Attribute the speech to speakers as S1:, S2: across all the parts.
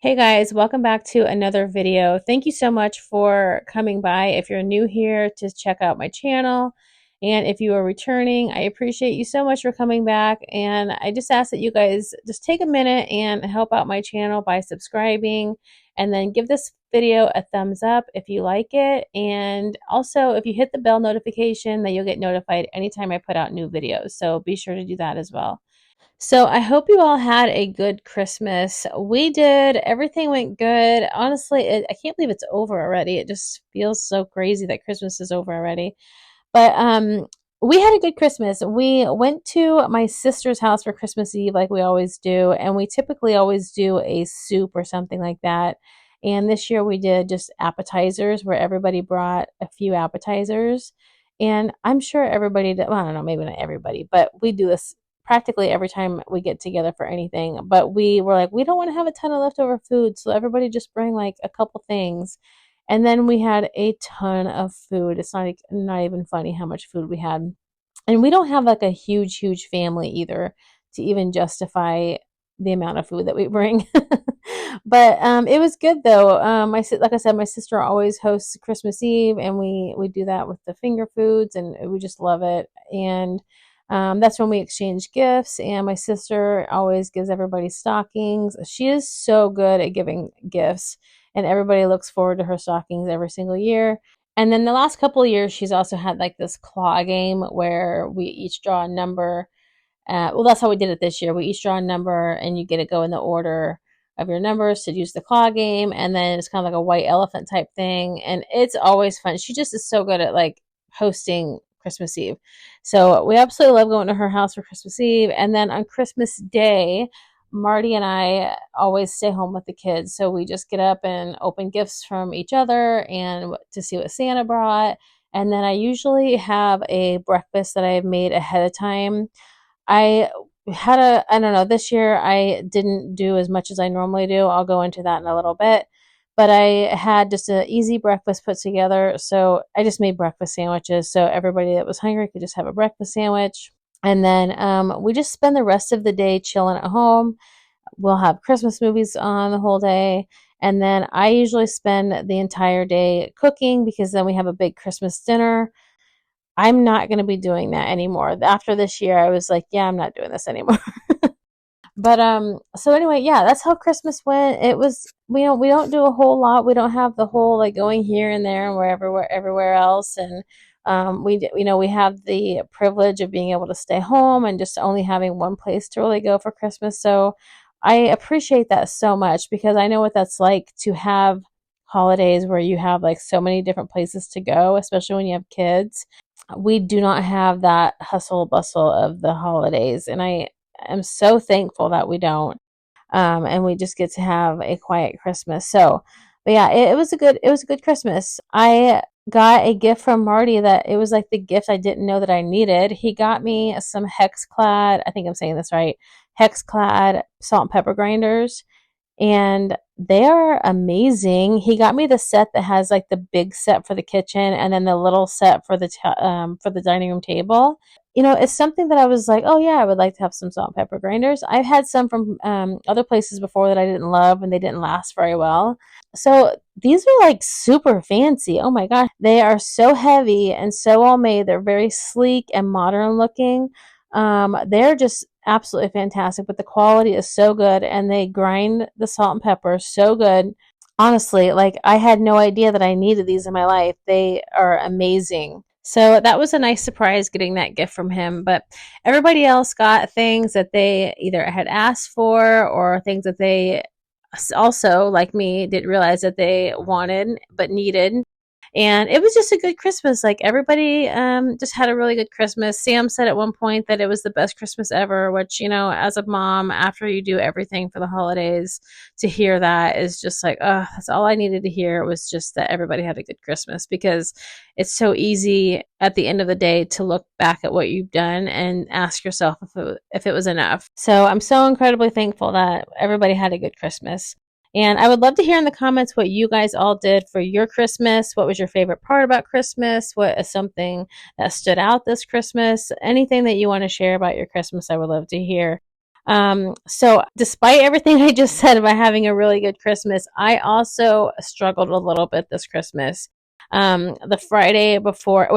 S1: Hey guys, welcome back to another video. Thank you so much for coming by. If you're new here, to check out my channel. And if you are returning, I appreciate you so much for coming back. And I just ask that you guys just take a minute and help out my channel by subscribing. And then give this video a thumbs up if you like it. And also, if you hit the bell notification, then you'll get notified anytime I put out new videos. So be sure to do that as well. So I hope you all had a good Christmas. We did. Everything went good. Honestly, I can't believe it's over already. It just feels so crazy that Christmas is over already. But we had a good Christmas. We went to my sister's house for Christmas Eve like we always do, and we typically always do a soup or something like that. And this year we did just appetizers where everybody brought a few appetizers. And I'm sure everybody did, well, I don't know, maybe not everybody, but we do this practically every time we get together for anything. But we were like, we don't want to have a ton of leftover food, so everybody just bring like a couple things. And then we had a ton of food. It's not even funny how much food we had. And we don't have like a huge family either to even justify the amount of food that we bring. But it was good though. Like I said, my sister always hosts Christmas Eve, and we do that with the finger foods, and we just love it. And that's when we exchange gifts, and my sister always gives everybody stockings. She is so good at giving gifts, and everybody looks forward to her stockings every single year. And then the last couple of years, she's also had like this claw game where we each draw a number. Well, that's how we did it this year. We each draw a number, and you get to go in the order of your numbers to use the claw game. And then it's kind of like a white elephant type thing. And it's always fun. She just is so good at like hosting Christmas Eve. So we absolutely love going to her house for Christmas Eve. And then on Christmas Day, Marty and I always stay home with the kids. So we just get up and open gifts from each other and to see what Santa brought. And then I usually have a breakfast that I've made ahead of time. I I don't know, this year I didn't do as much as I normally do. I'll go into that in a little bit. But I had just an easy breakfast put together. So I just made breakfast sandwiches. So everybody that was hungry could just have a breakfast sandwich. And then we just spend the rest of the day chilling at home. We'll have Christmas movies on the whole day. And then I usually spend the entire day cooking because then we have a big Christmas dinner. I'm not going to be doing that anymore. After this year, I was like, yeah, I'm not doing this anymore. But so anyway, yeah, that's how Christmas went. It was, we don't do a whole lot. We don't have the whole like going here and there and wherever everywhere else. And we have the privilege of being able to stay home and just only having one place to really go for Christmas. So I appreciate that so much because I know what that's like to have holidays where you have like so many different places to go, especially when you have kids. We do not have that hustle bustle of the holidays, and I'm so thankful that we don't. And we just get to have a quiet Christmas. So, but yeah, it was a good Christmas. I got a gift from Marty that it was like the gift I didn't know that I needed. He got me some Hexclad, I think I'm saying this right, Hexclad salt and pepper grinders, and they are amazing. He got me the set that has like the big set for the kitchen and then the little set for the dining room table. It's something that I was like, oh yeah, I would like to have some salt and pepper grinders. I've had some from other places before that I didn't love and they didn't last very well. So these are like super fancy. Oh my gosh, they are so heavy and so well made. They're very sleek and modern looking. They're just absolutely fantastic, but the quality is so good and they grind the salt and pepper so good. Honestly, like I had no idea that I needed these in my life. They are amazing. So that was a nice surprise getting that gift from him. But everybody else got things that they either had asked for or things that they also, like me, didn't realize that they wanted but needed. And it was just a good Christmas. Like everybody just had a really good Christmas. Sam said at one point that it was the best Christmas ever, which, as a mom, after you do everything for the holidays, to hear that is just like, oh, that's all I needed to hear. It was just that everybody had a good Christmas, because it's so easy at the end of the day to look back at what you've done and ask yourself if it was enough. So I'm so incredibly thankful that everybody had a good Christmas. And I would love to hear in the comments what you guys all did for your Christmas. What was your favorite part about Christmas? What is something that stood out this Christmas? Anything that you want to share about your Christmas, I would love to hear. So despite everything I just said about having a really good Christmas, I also struggled a little bit this Christmas. The Friday before,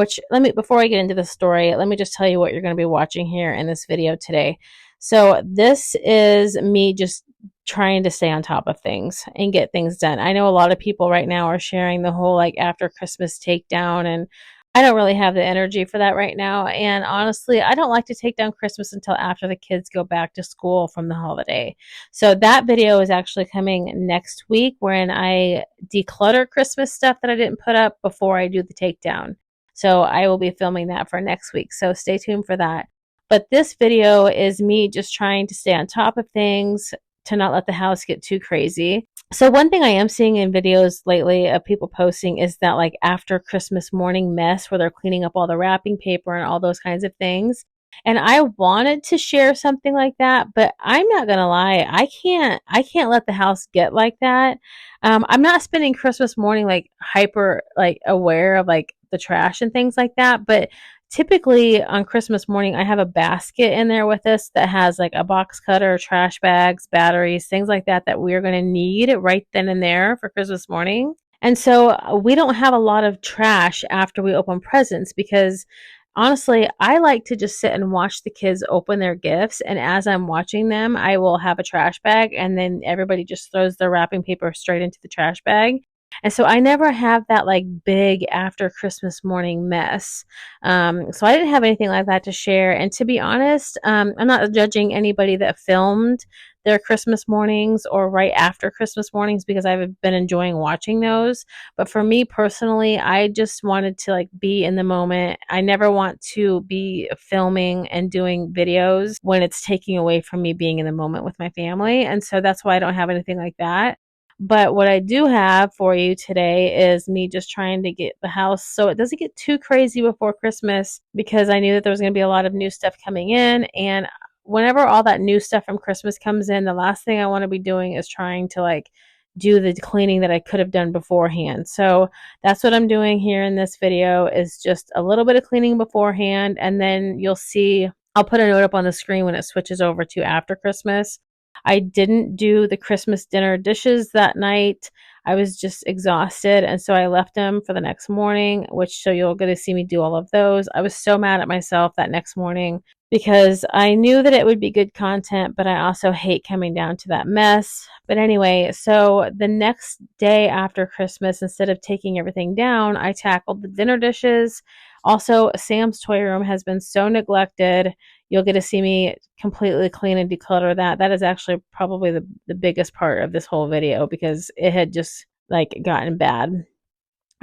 S1: before I get into the story, let me just tell you what you're going to be watching here in this video today. So this is me just trying to stay on top of things and get things done. I know a lot of people right now are sharing the whole like after Christmas takedown, and I don't really have the energy for that right now. And honestly, I don't like to take down Christmas until after the kids go back to school from the holiday. So that video is actually coming next week when I declutter Christmas stuff that I didn't put up before I do the takedown. So I will be filming that for next week. So stay tuned for that. But this video is me just trying to stay on top of things, to not let the house get too crazy. So one thing I am seeing in videos lately of people posting is that like after Christmas morning mess where they're cleaning up all the wrapping paper and all those kinds of things. And I wanted to share something like that, but I'm not gonna lie, I can't let the house get like that. I'm not spending Christmas morning like hyper like aware of like the trash and things like that, but typically on Christmas morning, I have a basket in there with us that has like a box cutter, trash bags, batteries, things like that that we're going to need right then and there for Christmas morning. And so we don't have a lot of trash after we open presents because honestly, I like to just sit and watch the kids open their gifts. And as I'm watching them, I will have a trash bag and then everybody just throws their wrapping paper straight into the trash bag. And so I never have that like big after Christmas morning mess. So I didn't have anything like that to share. And to be honest, I'm not judging anybody that filmed their Christmas mornings or right after Christmas mornings because I've been enjoying watching those. But for me personally, I just wanted to like be in the moment. I never want to be filming and doing videos when it's taking away from me being in the moment with my family. And so that's why I don't have anything like that. But what I do have for you today is me just trying to get the house so it doesn't get too crazy before Christmas because I knew that there was going to be a lot of new stuff coming in. And whenever all that new stuff from Christmas comes in, the last thing I want to be doing is trying to like do the cleaning that I could have done beforehand. So that's what I'm doing here in this video is just a little bit of cleaning beforehand. And then you'll see, I'll put a note up on the screen when it switches over to after Christmas. I didn't do the Christmas dinner dishes that night. I was just exhausted. And so I left them for the next morning, so you'll get to see me do all of those. I was so mad at myself that next morning because I knew that it would be good content, but I also hate coming down to that mess. But anyway, so the next day after Christmas, instead of taking everything down, I tackled the dinner dishes. Also, Sam's toy room has been so neglected. You'll get to see me completely clean and declutter that. That is actually probably the biggest part of this whole video because it had just like gotten bad.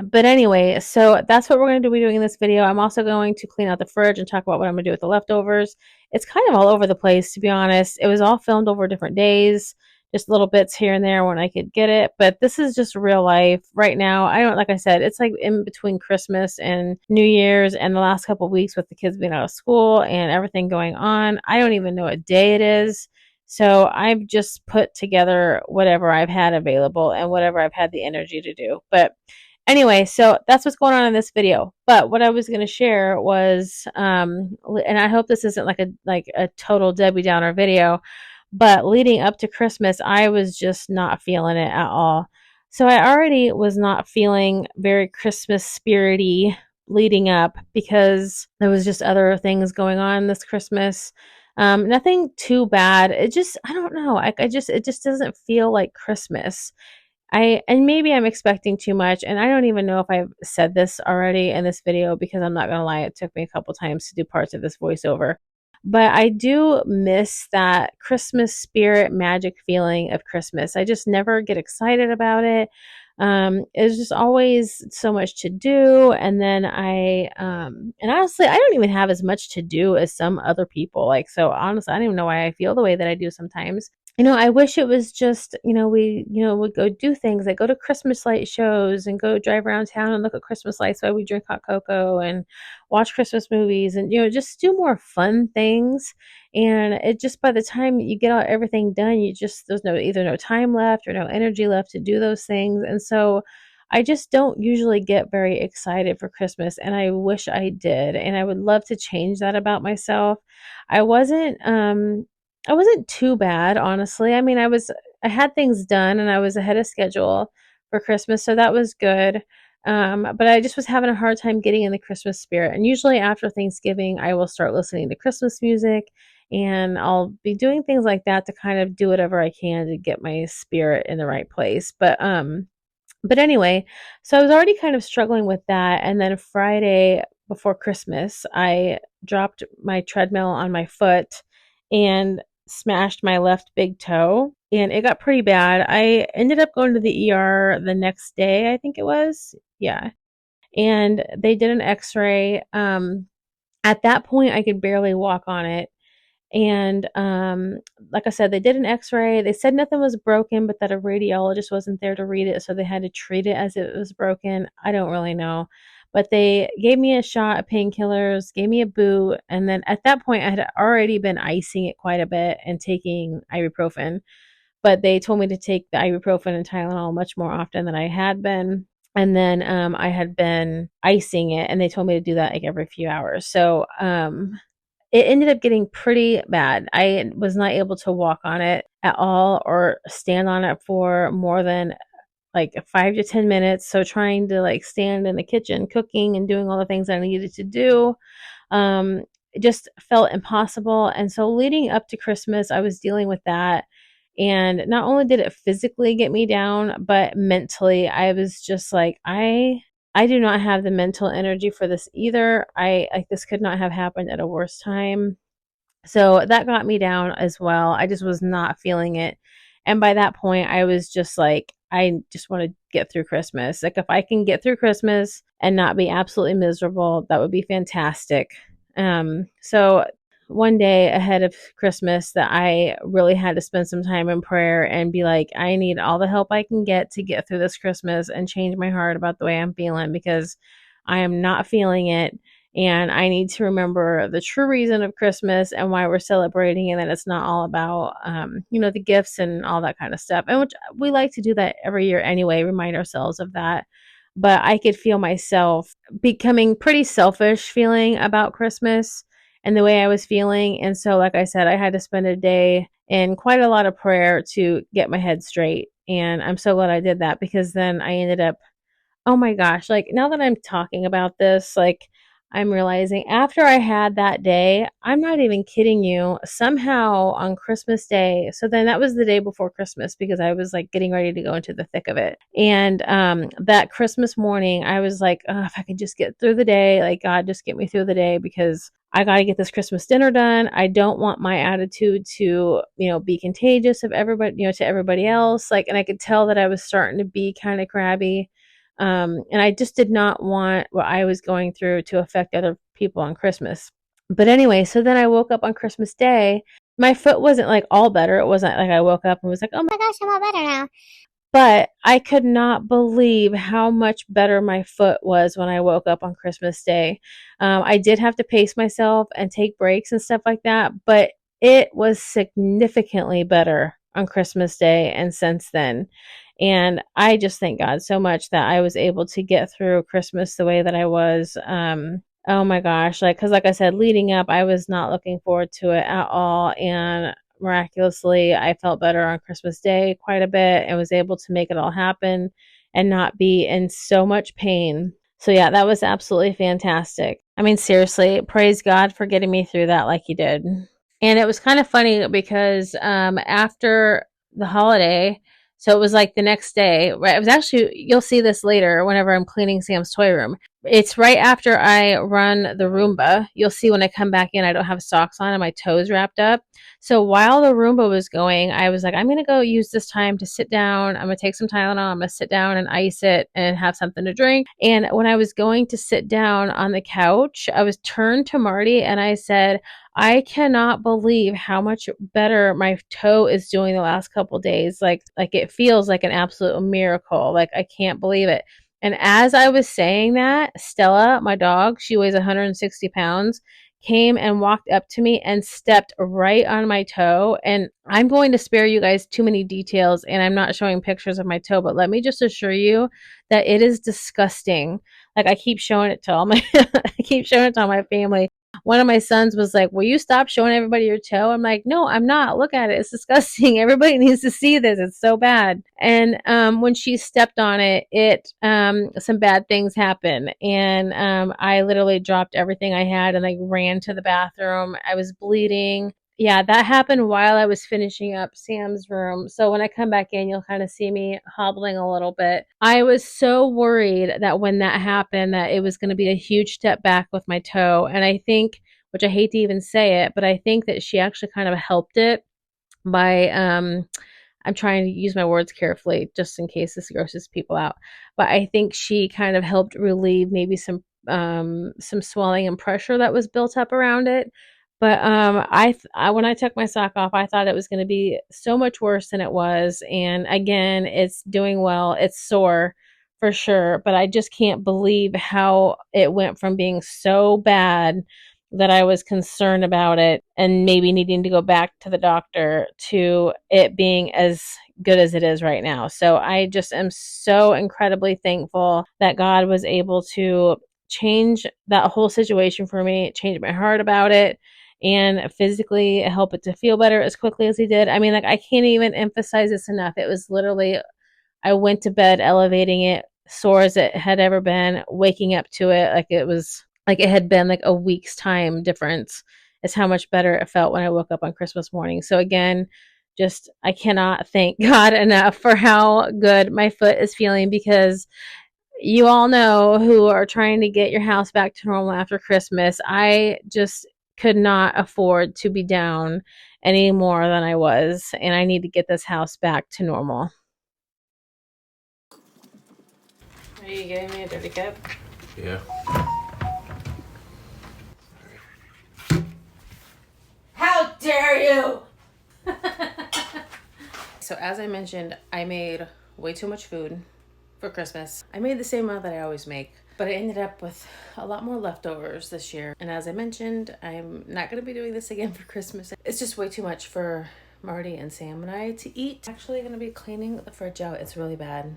S1: But anyway, so that's what we're going to be doing in this video. I'm also going to clean out the fridge and talk about what I'm going to do with the leftovers. It's kind of all over the place, to be honest. It was all filmed over different days, just little bits here and there when I could get it. But this is just real life right now. Like I said, it's like in between Christmas and New Year's and the last couple of weeks with the kids being out of school and everything going on. I don't even know what day it is. So I've just put together whatever I've had available and whatever I've had the energy to do. But anyway, so that's what's going on in this video. But what I was going to share was, and I hope this isn't like a total Debbie Downer video, but leading up to Christmas, I was just not feeling it at all. So I already was not feeling very Christmas spirity leading up because there was just other things going on this Christmas. Nothing too bad. I don't know. It just doesn't feel like Christmas. And maybe I'm expecting too much, and I don't even know if I've said this already in this video because I'm not going to lie, it took me a couple times to do parts of this voiceover. But I do miss that Christmas spirit magic feeling of Christmas. I just never get excited about it. It's just always so much to do. And then and honestly, I don't even have as much to do as some other people. So honestly, I don't even know why I feel the way that I do sometimes. I wish it was just, we would go do things like go to Christmas light shows and go drive around town and look at Christmas lights while we drink hot cocoa and watch Christmas movies and, just do more fun things. And it just, by the time you get everything done, there's either no time left or no energy left to do those things. And so I just don't usually get very excited for Christmas, and I wish I did. And I would love to change that about myself. I wasn't, I wasn't too bad, honestly. I mean, I had things done and I was ahead of schedule for Christmas, so that was good. But I just was having a hard time getting in the Christmas spirit. And usually after Thanksgiving, I will start listening to Christmas music and I'll be doing things like that to kind of do whatever I can to get my spirit in the right place. But anyway, so I was already kind of struggling with that. And then Friday before Christmas, I dropped my treadmill on my foot and smashed my left big toe. And it got pretty bad. I ended up going to the ER the next day, I think it was. Yeah. And they did an x ray. At that point, I could barely walk on it. And like I said, they did an x-ray. They said nothing was broken, but that a radiologist wasn't there to read it, so they had to treat it as it was broken. I don't really know. But they gave me a shot of painkillers, gave me a boot, and then at that point I had already been icing it quite a bit and taking ibuprofen. But they told me to take the ibuprofen and Tylenol much more often than I had been. And then I had been icing it, and they told me to do that like every few hours. So it ended up getting pretty bad. I was not able to walk on it at all or stand on it for more than like 5 to 10 minutes. So trying to like stand in the kitchen cooking and doing all the things I needed to do, it just felt impossible. And so leading up to Christmas, I was dealing with that. And not only did it physically get me down, but mentally, I was just like, I do not have the mental energy for this either. I like this could not have happened at a worse time. So that got me down as well. I just was not feeling it. And by that point, I was just like, I just want to get through Christmas. Like if I can get through Christmas and not be absolutely miserable, that would be fantastic. So one day ahead of Christmas that I really had to spend some time in prayer and be like, I need all the help I can get to get through this Christmas and change my heart about the way I'm feeling, because I am not feeling it. And I need to remember the true reason of Christmas and why we're celebrating, and that it's not all about, the gifts and all that kind of stuff. And which we like to do that every year anyway, remind ourselves of that. But I could feel myself becoming pretty selfish feeling about Christmas and the way I was feeling. And so, like I said, I had to spend a day in quite a lot of prayer to get my head straight. And I'm so glad I did that, because then I ended up, oh my gosh, like now that I'm talking about this, like I'm realizing after I had that day, I'm not even kidding you, somehow on Christmas Day, so then that was the day before Christmas because I was like getting ready to go into the thick of it. And that Christmas morning, I was like, oh, if I could just get through the day, like God, just get me through the day, because I got to get this Christmas dinner done. I don't want my attitude to, be contagious of everybody, to everybody else. Like, and I could tell that I was starting to be kind of crabby. And I just did not want what I was going through to affect other people on Christmas. But anyway, so then I woke up on Christmas Day. My foot wasn't like all better. It wasn't like I woke up and was like, oh my gosh, I'm all better now. But I could not believe how much better my foot was when I woke up on Christmas Day. I did have to pace myself and take breaks and stuff like that, but it was significantly better on Christmas Day and since then. And I just thank God so much that I was able to get through Christmas the way that I was. Oh my gosh, because like I said, leading up, I was not looking forward to it at all. And miraculously, I felt better on Christmas Day quite a bit and was able to make it all happen and not be in so much pain. So yeah, that was absolutely fantastic. I mean, seriously, praise God for getting me through that like He did. And it was kind of funny because after the holiday, so it was like the next day, right? It was actually, you'll see this later whenever I'm cleaning Sam's toy room. It's right after I run the Roomba. You'll see when I come back in, I don't have socks on and my toes wrapped up. So while the Roomba was going, I was like, I'm going to go use this time to sit down. I'm going to take some Tylenol. I'm going to sit down and ice it and have something to drink. And when I was going to sit down on the couch, I was turned to Marty and I said, I cannot believe how much better my toe is doing the last couple days. Like it feels like an absolute miracle. Like I can't believe it. And as I was saying that, Stella, my dog, she weighs 160 pounds, came and walked up to me and stepped right on my toe. And I'm going to spare you guys too many details, and I'm not showing pictures of my toe, but let me just assure you that it is disgusting. Like I keep showing it to all my, I keep showing it to all my family. One of my sons was like, will you stop showing everybody your toe? I'm like, no, I'm not. Look at it. It's disgusting. Everybody needs to see this. It's so bad. And when she stepped on it, some bad things happened. And I literally dropped everything I had and like ran to the bathroom. I was bleeding. Yeah, that happened while I was finishing up Sam's room. So when I come back in, you'll kind of see me hobbling a little bit. I was so worried that when that happened, that it was going to be a huge step back with my toe. And I think, which I hate to even say it, but I think that she actually kind of helped it by, I'm trying to use my words carefully just in case this grosses people out. But I think she kind of helped relieve maybe some swelling and pressure that was built up around it. But when I took my sock off, I thought it was going to be so much worse than it was. And again, it's doing well. It's sore for sure, but I just can't believe how it went from being so bad that I was concerned about it and maybe needing to go back to the doctor to it being as good as it is right now. So I just am so incredibly thankful that God was able to change that whole situation for me, change my heart about it, and physically help it to feel better as quickly as he did. I mean, like, I can't even emphasize this enough. It was literally, I went to bed elevating it, sore as it had ever been, waking up to it like it was like it had been like a week's time difference is how much better it felt when I woke up on Christmas morning. So again, just I cannot thank God enough for how good my foot is feeling, because you all know who are trying to get your house back to normal after Christmas. I just could not afford to be down any more than I was, and I need to get this house back to normal. Are you giving me a dirty cup?
S2: Yeah.
S1: How dare you! So as I mentioned, I made way too much food for Christmas. I made the same amount that I always make, but I ended up with a lot more leftovers this year. And as I mentioned, I'm not going to be doing this again for Christmas. It's just way too much for Marty and Sam and I to eat. I'm actually going to be cleaning the fridge out. It's really bad.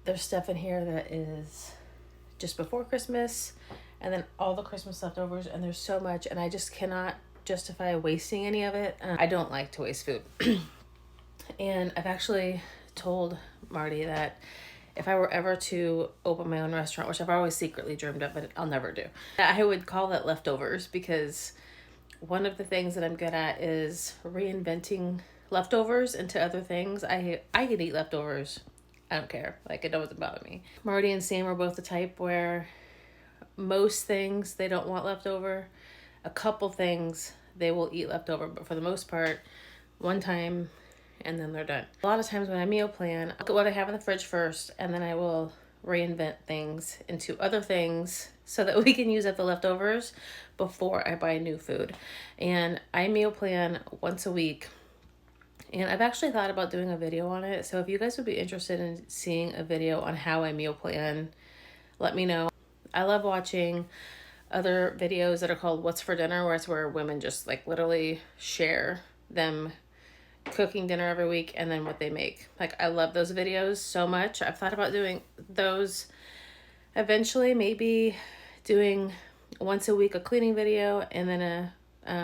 S1: There's stuff in here that is just before Christmas, and then all the Christmas leftovers, and there's so much, and I just cannot justify wasting any of it. I don't like to waste food. And I've actually told Marty that if I were ever to open my own restaurant, which I've always secretly dreamed of, but I'll never do, I would call that leftovers, because one of the things that I'm good at is reinventing leftovers into other things. I can eat leftovers. I don't care. Like, it doesn't bother me. Marty and Sam are both the type where most things they don't want leftover. A couple things they will eat leftover, but for the most part, one time and then they're done. A lot of times when I meal plan, I'll look at what I have in the fridge first, and then I will reinvent things into other things so that we can use up the leftovers before I buy new food. And I meal plan once a week. And I've actually thought about doing a video on it. So if you guys would be interested in seeing a video on how I meal plan, let me know. I love watching other videos that are called What's for Dinner, where it's where women just like literally share them cooking dinner every week and then what they make. Like, I love those videos so much. I've thought about doing those eventually, maybe doing once a week a cleaning video and then a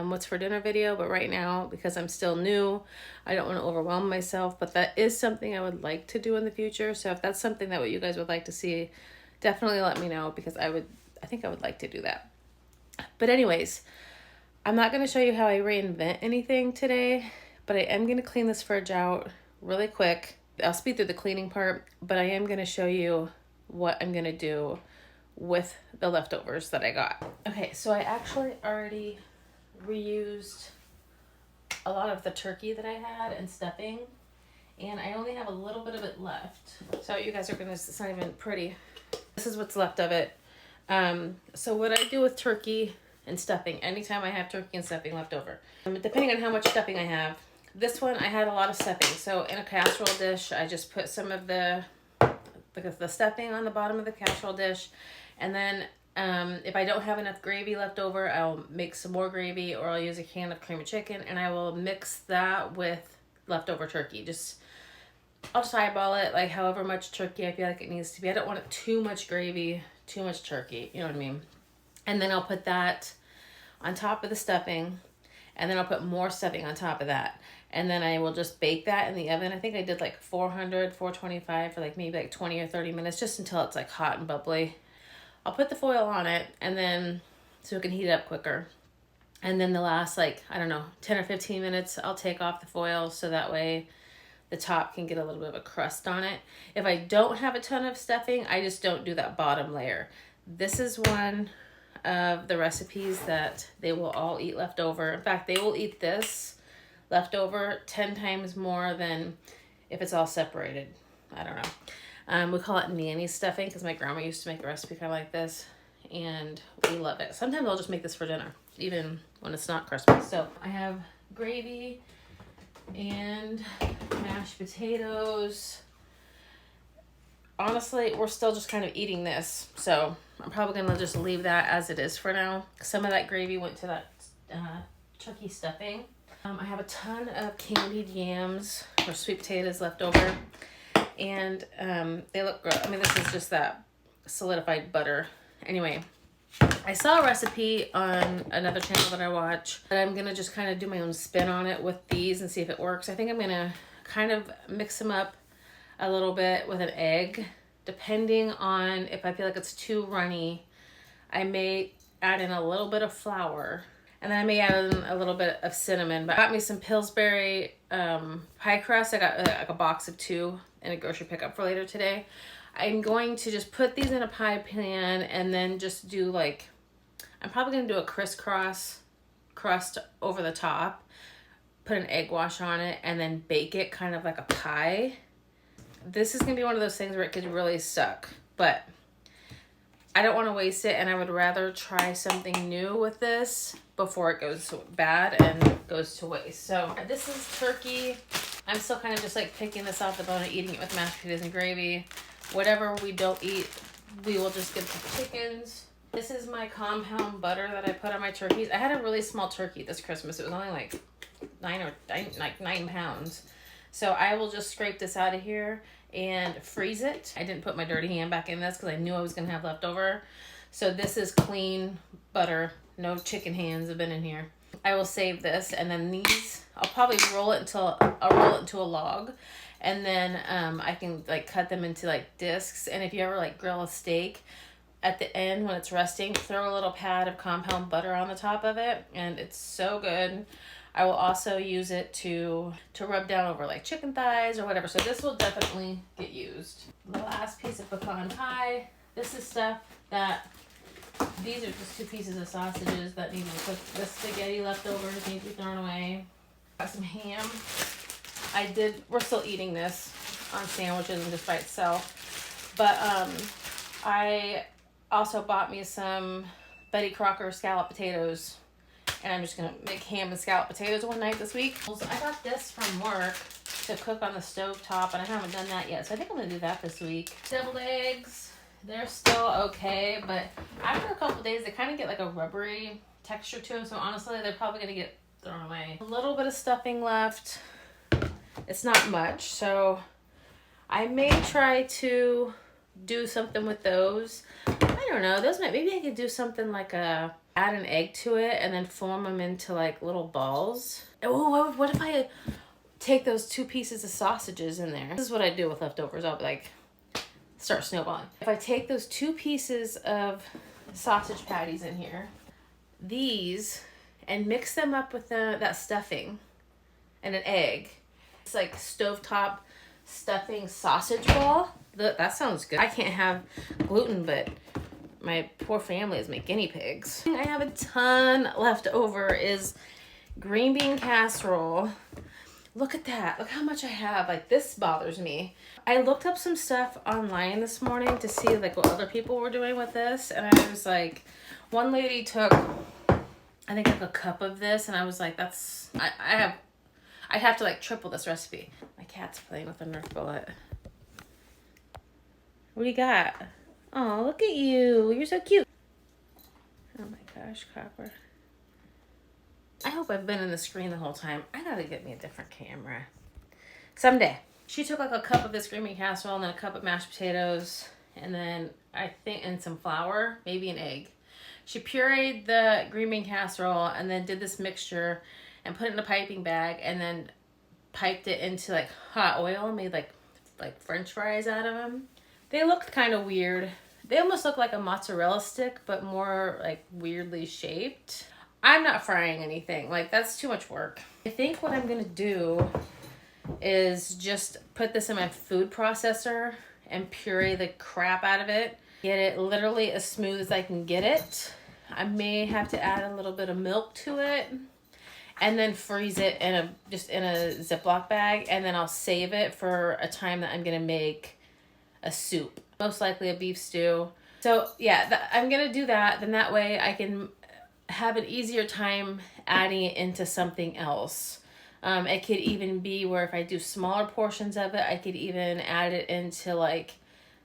S1: what's for dinner video. But right now, because I'm still new, I don't want to overwhelm myself, but that is something I would like to do in the future. So if that's something that what you guys would like to see, definitely let me know, because I think I would like to do that. But anyways, I'm not going to show you how I reinvent anything today, but I am going to clean this fridge out really quick. I'll speed through the cleaning part, but I am going to show you what I'm going to do with the leftovers that I got. Okay, so I actually already reused a lot of the turkey that I had and stuffing, and I only have a little bit of it left. So you guys are going to, it's not even pretty. This is what's left of it. So what I do with turkey and stuffing, anytime I have turkey and stuffing left over, depending on how much stuffing I have, this one I had a lot of stuffing. So in a casserole dish, I just put some of the stuffing on the bottom of the casserole dish, and then if I don't have enough gravy left over, I'll make some more gravy, or I'll use a can of cream of chicken, and I will mix that with leftover turkey. I'll just eyeball it, like however much turkey I feel like it needs to be. I don't want it too much gravy, too much turkey, you know what I mean? And then I'll put that on top of the stuffing, and then I'll put more stuffing on top of that. And then I will just bake that in the oven. I think I did like 425 for like maybe like 20 or 30 minutes, just until it's like hot and bubbly. I'll put the foil on it, and then so it can heat up quicker. And then the last, like, I don't know, 10 or 15 minutes, I'll take off the foil so that way the top can get a little bit of a crust on it. If I don't have a ton of stuffing, I just don't do that bottom layer. This is one of the recipes that they will all eat leftover. In fact, they will eat this leftover 10 times more than if it's all separated. I don't know. We call it nanny stuffing because my grandma used to make a recipe kind of like this, and we love it. Sometimes I'll just make this for dinner, even when it's not Christmas. So I have gravy and mashed potatoes. Honestly, we're still just kind of eating this, so I'm probably gonna just leave that as it is for now. Some of that gravy went to that turkey stuffing. I have a ton of candied yams or sweet potatoes left over, and they look good. I mean, this is just that solidified butter. Anyway, I saw a recipe on another channel that I watch, and I'm gonna just kind of do my own spin on it with these and see if it works. I think I'm gonna kind of mix them up a little bit with an egg, depending on if I feel like it's too runny. I may add in a little bit of flour, and then I may add in a little bit of cinnamon. But I got me some Pillsbury pie crust. I got like a box of 2 in a grocery pickup for later today. I'm going to just put these in a pie pan and then just do like, I'm probably going to do a crisscross crust over the top, put an egg wash on it, and then bake it kind of like a pie. This is going to be one of those things where it could really suck, but I don't want to waste it, and I would rather try something new with this before it goes bad and goes to waste. So this is turkey. I'm still kind of just like picking this off the bone and eating it with mashed potatoes and gravy. Whatever we don't eat, we will just give to the chickens. This is my compound butter that I put on my turkeys. I had a really small turkey this Christmas. It was only like 9 pounds. So I will just scrape this out of here and freeze it. I didn't put my dirty hand back in this because I knew I was going to have leftover. So this is clean butter. No chicken hands have been in here. I will save this, and then these, I'll probably roll it into a log, and then I can like cut them into like discs. And if you ever like grill a steak, at the end when it's resting, throw a little pad of compound butter on the top of it, and it's so good. I will also use it to rub down over like chicken thighs or whatever. So this will definitely get used. The last piece of pecan pie. This is stuff that, these are just 2 pieces of sausages that need to be cooked. The spaghetti leftovers need to be thrown away. Got some ham. We're still eating this on sandwiches and just by itself. But I also bought me some Betty Crocker scallop potatoes, and I'm just gonna make ham and scallop potatoes one night this week. I got this from work to cook on the stove top, and I haven't done that yet, so I think I'm gonna do that this week. Deviled eggs, they're still okay, but after a couple days, they kind of get like a rubbery texture to them, so honestly, they're probably gonna get thrown away. A little bit of stuffing left. It's not much, so I may try to do something with those. I don't know, maybe I could do something like add an egg to it and then form them into like little balls. Oh, what if I take those 2 pieces of sausages in there? This is what I do with leftovers. I'll be like, start snowballing. If I take those 2 pieces of sausage patties in here, these, and mix them up with that stuffing and an egg, it's like stovetop stuffing sausage ball. That sounds good. I can't have gluten, but my poor family is my guinea pigs. I have a ton left over is green bean casserole. Look at that. Look how much I have. Like, this bothers me. I looked up some stuff online this morning to see like what other people were doing with this, and I was like, one lady took, I think like a cup of this, and I was like, I'd have to like triple this recipe. My cat's playing with a Nerf bullet. What do you got? Oh, look at you. You're so cute. Oh my gosh, Copper. I hope I've been in the screen the whole time. I gotta get me a different camera. Someday. She took like a cup of this green bean casserole and then a cup of mashed potatoes, and then I think, and some flour, maybe an egg. She pureed the green bean casserole and then did this mixture and put it in a piping bag and then piped it into like hot oil and made like French fries out of them. They looked kind of weird. They almost look like a mozzarella stick, but more like weirdly shaped. I'm not frying anything. Like, that's too much work. I think what I'm gonna do is just put this in my food processor and puree the crap out of it. Get it literally as smooth as I can get it. I may have to add a little bit of milk to it and then freeze it in a Ziploc bag, and then I'll save it for a time that I'm gonna make a soup, most likely a beef stew. So yeah, I'm gonna do that. Then that way I can have an easier time adding it into something else. It could even be where if I do smaller portions of it, I could even add it into like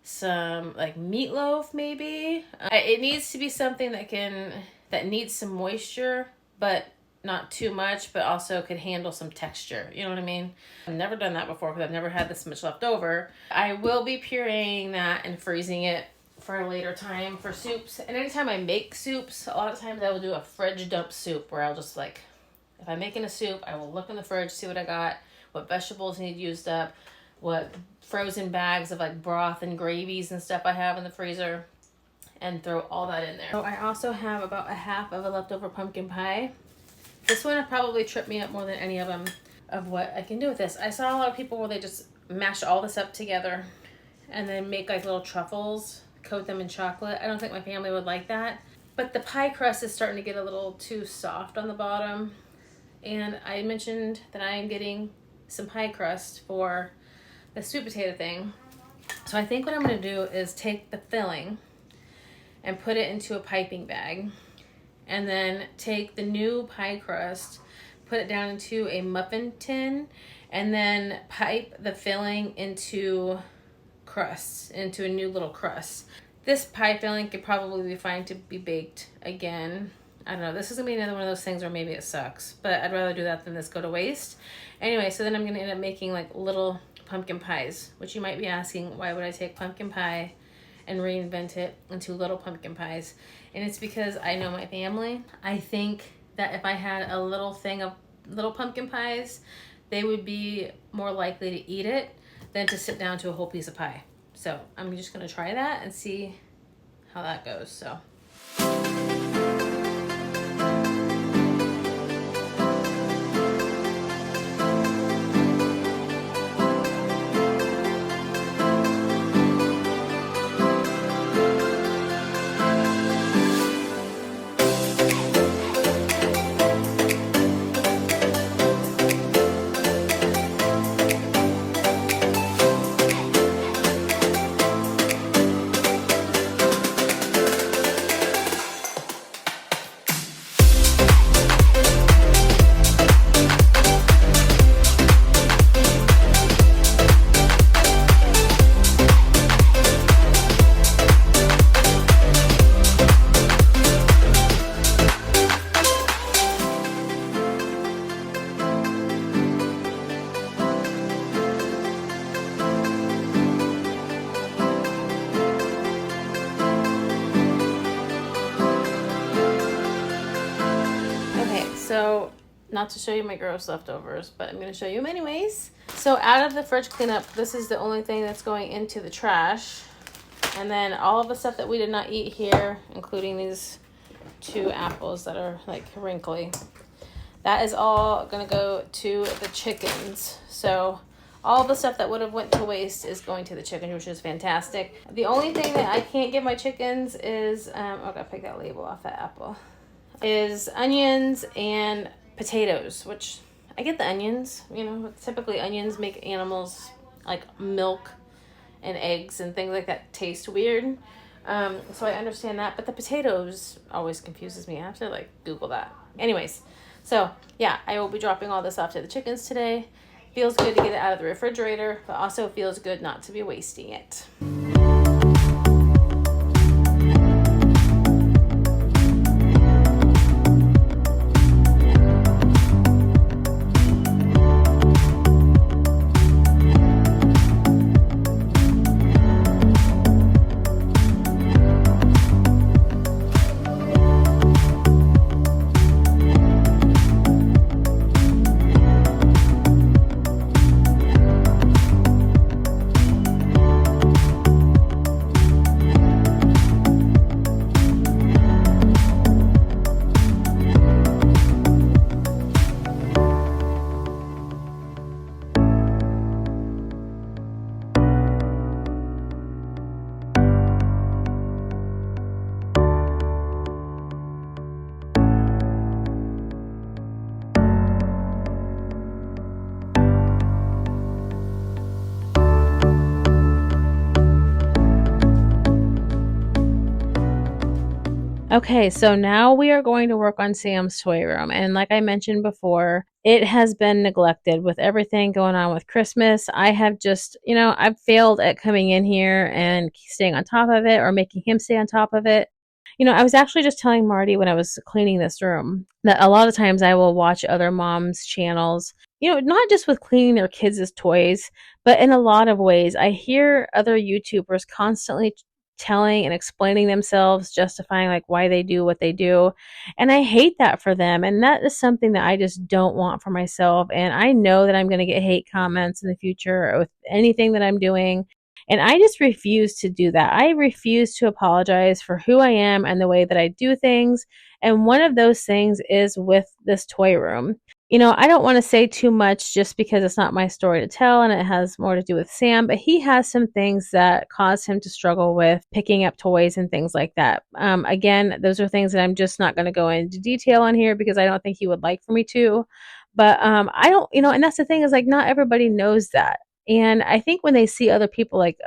S1: some like meatloaf maybe. It needs to be something that needs some moisture, but not too much, but also could handle some texture. You know what I mean? I've never done that before because I've never had this much left over. I will be pureeing that and freezing it for a later time for soups. And anytime I make soups, a lot of times I will do a fridge dump soup where I'll just like, if I'm making a soup, I will look in the fridge, see what I got, what vegetables need used up, what frozen bags of like broth and gravies and stuff I have in the freezer, and throw all that in there. So I also have about a half of a leftover pumpkin pie. This one will probably trip me up more than any of them of what I can do with this. I saw a lot of people where they just mash all this up together and then make like little truffles, coat them in chocolate. I don't think my family would like that. But the pie crust is starting to get a little too soft on the bottom. And I mentioned that I am getting some pie crust for the sweet potato thing. So I think what I'm going to do is take the filling and put it into a piping bag. And then take the new pie crust, put it down into a muffin tin, and then pipe the filling into crusts, into a new little crust. This pie filling could probably be fine to be baked again. I don't know, this is gonna be another one of those things where maybe it sucks, but I'd rather do that than this go to waste. Anyway, so then I'm gonna end up making like little pumpkin pies, which you might be asking, why would I take pumpkin pie and reinvent it into little pumpkin pies? And it's because I know my family. I think that if I had a little thing of little pumpkin pies, they would be more likely to eat it than to sit down to a whole piece of pie. So I'm just gonna try that and see how that goes. So. So, not to show you my gross leftovers, but I'm going to show you them anyways. So out of the fridge cleanup, this is the only thing that's going into the trash. And then all of the stuff that we did not eat here, including these 2 apples that are like wrinkly, that is all going to go to the chickens. So all the stuff that would have went to waste is going to the chickens, which is fantastic. The only thing that I can't give my chickens is, I gotta pick that label off that apple, is onions and potatoes, which I get the onions, you know, typically onions make animals like milk and eggs and things like that taste weird. So I understand that, but the potatoes always confuses me. I have to like Google that. Anyways, so yeah, I will be dropping all this off to the chickens today. Feels good to get it out of the refrigerator, but also feels good not to be wasting it. Okay, so now we are going to work on Sam's toy room. And like I mentioned before, it has been neglected with everything going on with Christmas. I have just, I've failed at coming in here and staying on top of it or making him stay on top of it. I was actually just telling Marty when I was cleaning this room that a lot of times I will watch other moms' channels, not just with cleaning their kids' toys, but in a lot of ways. I hear other YouTubers constantly telling and explaining themselves, justifying like why they do what they do. And I hate that for them. And that is something that I just don't want for myself. And I know that I'm going to get hate comments in the future with anything that I'm doing. And I just refuse to do that. I refuse to apologize for who I am and the way that I do things. And one of those things is with this toy room. I don't want to say too much just because it's not my story to tell and it has more to do with Sam, but he has some things that cause him to struggle with picking up toys and things like that. Again, those are things that I'm just not going to go into detail on here because I don't think he would like for me to. But I don't, and that's the thing is like not everybody knows that. And I think when they see other people like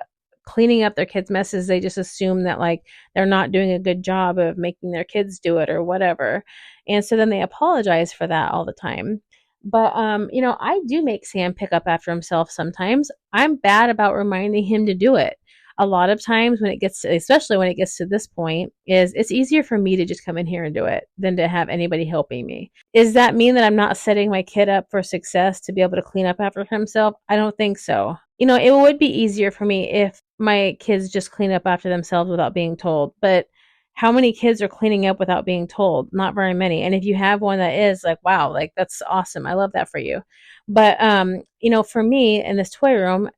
S1: cleaning up their kids' messes, they just assume that like they're not doing a good job of making their kids do it or whatever. And so then they apologize for that all the time. But I do make Sam pick up after himself sometimes. I'm bad about reminding him to do it. A lot of times when it gets to, especially when it gets to this point, is it's easier for me to just come in here and do it than to have anybody helping me. Does that mean that I'm not setting my kid up for success to be able to clean up after himself? I don't think so. It would be easier for me if my kids just clean up after themselves without being told. But how many kids are cleaning up without being told? Not very many. And if you have one that is like, wow, like that's awesome. I love that for you. But for me in this toy room,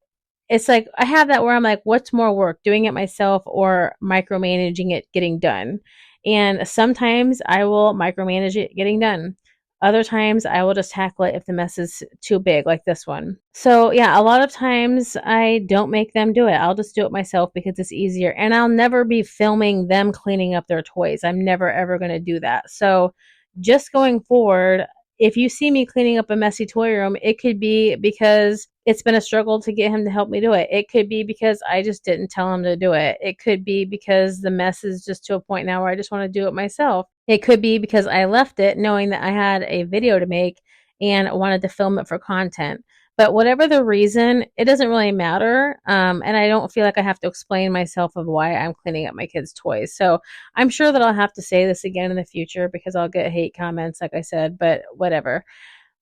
S1: it's like I have that where I'm like, what's more work, doing it myself or micromanaging it getting done? And sometimes I will micromanage it getting done. Other times I will just tackle it if the mess is too big, like this one. So, yeah, a lot of times I don't make them do it. I'll just do it myself because it's easier. And I'll never be filming them cleaning up their toys. I'm never, ever going to do that. So, just going forward, if you see me cleaning up a messy toy room, it could be because it's been a struggle to get him to help me do it. It could be because I just didn't tell him to do it. It could be because the mess is just to a point now where I just want to do it myself. It could be because I left it knowing that I had a video to make and wanted to film it for content. But whatever the reason, it doesn't really matter. And I don't feel like I have to explain myself of why I'm cleaning up my kids' toys. So I'm sure that I'll have to say this again in the future because I'll get hate comments, like I said, but whatever.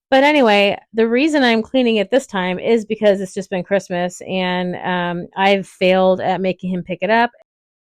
S1: But anyway, the reason I'm cleaning it this time is because it's just been Christmas and I've failed at making him pick it up.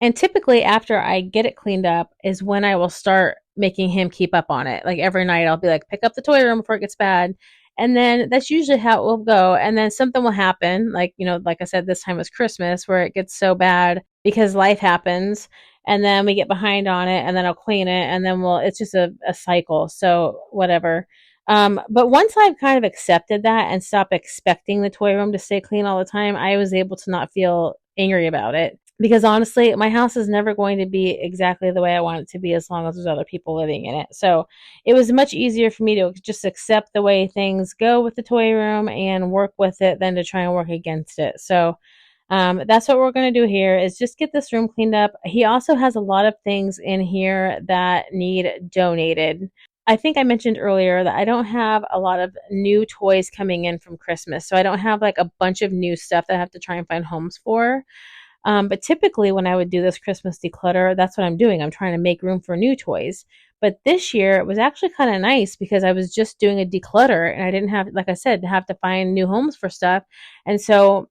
S1: And typically after I get it cleaned up is when I will start making him keep up on it. Like every night I'll be like, pick up the toy room before it gets bad. And then that's usually how it will go. And then something will happen. Like, like I said, this time was Christmas where it gets so bad because life happens. And then we get behind on it and then I'll clean it. And then it's just a cycle. So whatever. But once I've kind of accepted that and stopped expecting the toy room to stay clean all the time, I was able to not feel angry about it. Because honestly, my house is never going to be exactly the way I want it to be as long as there's other people living in it. So it was much easier for me to just accept the way things go with the toy room and work with it than to try and work against it. So that's what we're going to do here is just get this room cleaned up. He also has a lot of things in here that need donated. I think I mentioned earlier that I don't have a lot of new toys coming in from Christmas. So I don't have like a bunch of new stuff that I have to try and find homes for. But typically when I would do this Christmas declutter, that's what I'm doing. I'm trying to make room for new toys. But this year it was actually kind of nice because I was just doing a declutter and I didn't have, like I said, to have to find new homes for stuff. And so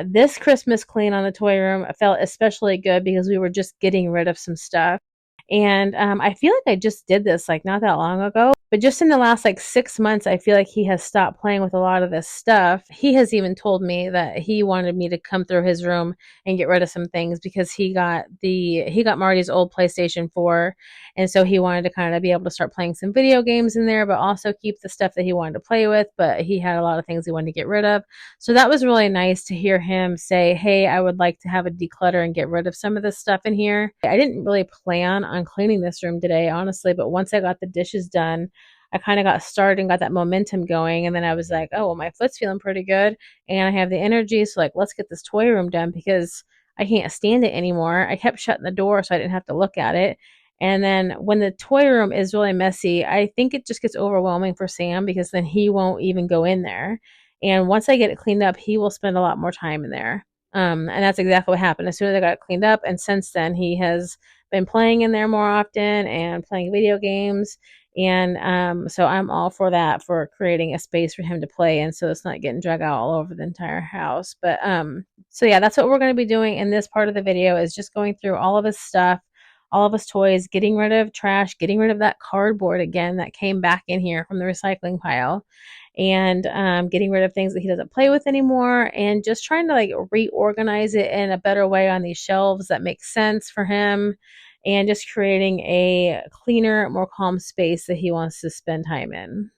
S1: this Christmas clean on the toy room felt especially good because we were just getting rid of some stuff. And I feel like I just did this like not that long ago, but just in the last like 6 months, I feel like he has stopped playing with a lot of this stuff. He has even told me that he wanted me to come through his room and get rid of some things because he got Marty's old PlayStation 4. And so he wanted to kind of be able to start playing some video games in there, but also keep the stuff that he wanted to play with. But he had a lot of things he wanted to get rid of. So that was really nice to hear him say, hey, I would like to have a declutter and get rid of some of this stuff in here. I didn't really plan on cleaning this room today, honestly, but once I got the dishes done, I kind of got started and got that momentum going. And then I was like, oh, well, my foot's feeling pretty good and I have the energy. So like, let's get this toy room done because I can't stand it anymore. I kept shutting the door so I didn't have to look at it. And then when the toy room is really messy, I think it just gets overwhelming for Sam because then he won't even go in there. And once I get it cleaned up, he will spend a lot more time in there. And that's exactly what happened. As soon as I got it cleaned up, and since then he has been playing in there more often and playing video games. And so I'm all for that, for creating a space for him to play in so it's not getting dragged out all over the entire house. But so yeah, that's what we're going to be doing in this part of the video, is just going through all of his stuff, all of his toys, getting rid of trash, getting rid of that cardboard again that came back in here from the recycling pile, and getting rid of things that he doesn't play with anymore, and just trying to like reorganize it in a better way on these shelves that make sense for him, and just creating a cleaner, more calm space that he wants to spend time in.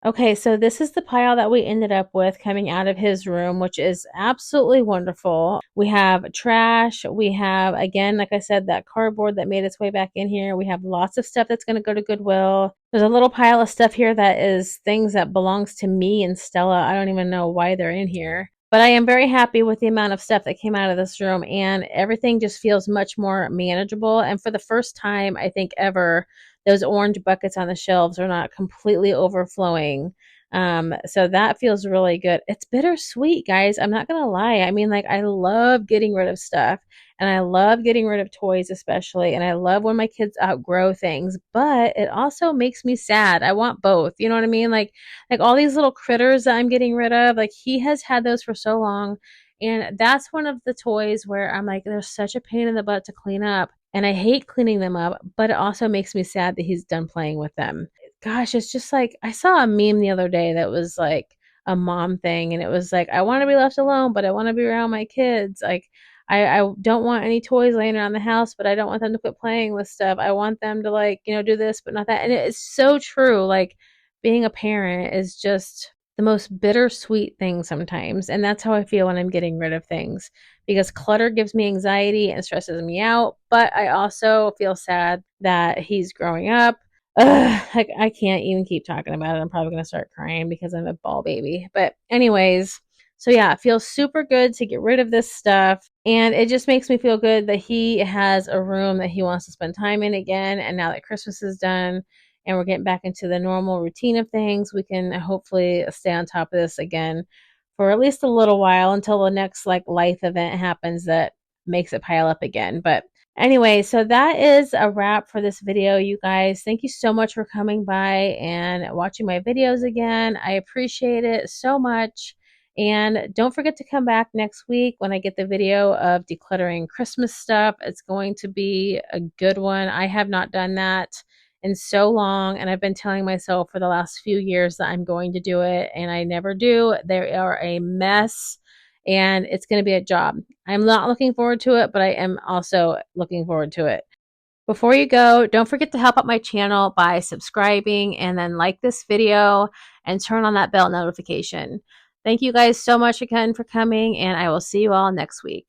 S1: Okay, so this is the pile that we ended up with coming out of his room, which is absolutely wonderful. We have trash. We have, again, like I said, that cardboard that made its way back in here. We have lots of stuff that's going to go to Goodwill. There's a little pile of stuff here that is things that belongs to me and Stella. I don't even know why they're in here. But I am very happy with the amount of stuff that came out of this room, and everything just feels much more manageable. And for the first time, I think ever, those orange buckets on the shelves are not completely overflowing. So that feels really good. It's bittersweet, guys. I'm not going to lie. I mean, like, I love getting rid of stuff, and I love getting rid of toys, especially. And I love when my kids outgrow things, but it also makes me sad. I want both. You know what I mean? Like all these little critters that I'm getting rid of, like, he has had those for so long. And that's one of the toys where I'm like, they're such a pain in the butt to clean up. And I hate cleaning them up, but it also makes me sad that he's done playing with them. Gosh, it's just like, I saw a meme the other day that was like a mom thing, and it was like, I want to be left alone, but I want to be around my kids. Like, I don't want any toys laying around the house, but I don't want them to quit playing with stuff. I want them to, like, you know, do this, but not that. And it's so true. Like, being a parent is just the most bittersweet thing sometimes. And that's how I feel when I'm getting rid of things, because clutter gives me anxiety and stresses me out. But I also feel sad that he's growing up. I can't even keep talking about it. I'm probably going to start crying because I'm a ball baby. But anyways, so yeah, it feels super good to get rid of this stuff. And it just makes me feel good that he has a room that he wants to spend time in again. And now that Christmas is done and we're getting back into the normal routine of things, we can hopefully stay on top of this again for at least a little while until the next like life event happens that makes it pile up again. But anyway, so that is a wrap for this video, you guys. Thank you so much for coming by and watching my videos again. I appreciate it so much. And don't forget to come back next week when I get the video of decluttering Christmas stuff. It's going to be a good one. I have not done that in so long, and I've been telling myself for the last few years that I'm going to do it, and I never do. They are a mess, and it's going to be a job. I'm not looking forward to it, but I am also looking forward to it. Before you go, don't forget to help out my channel by subscribing and then like this video and turn on that bell notification. Thank you guys so much again for coming, and I will see you all next week.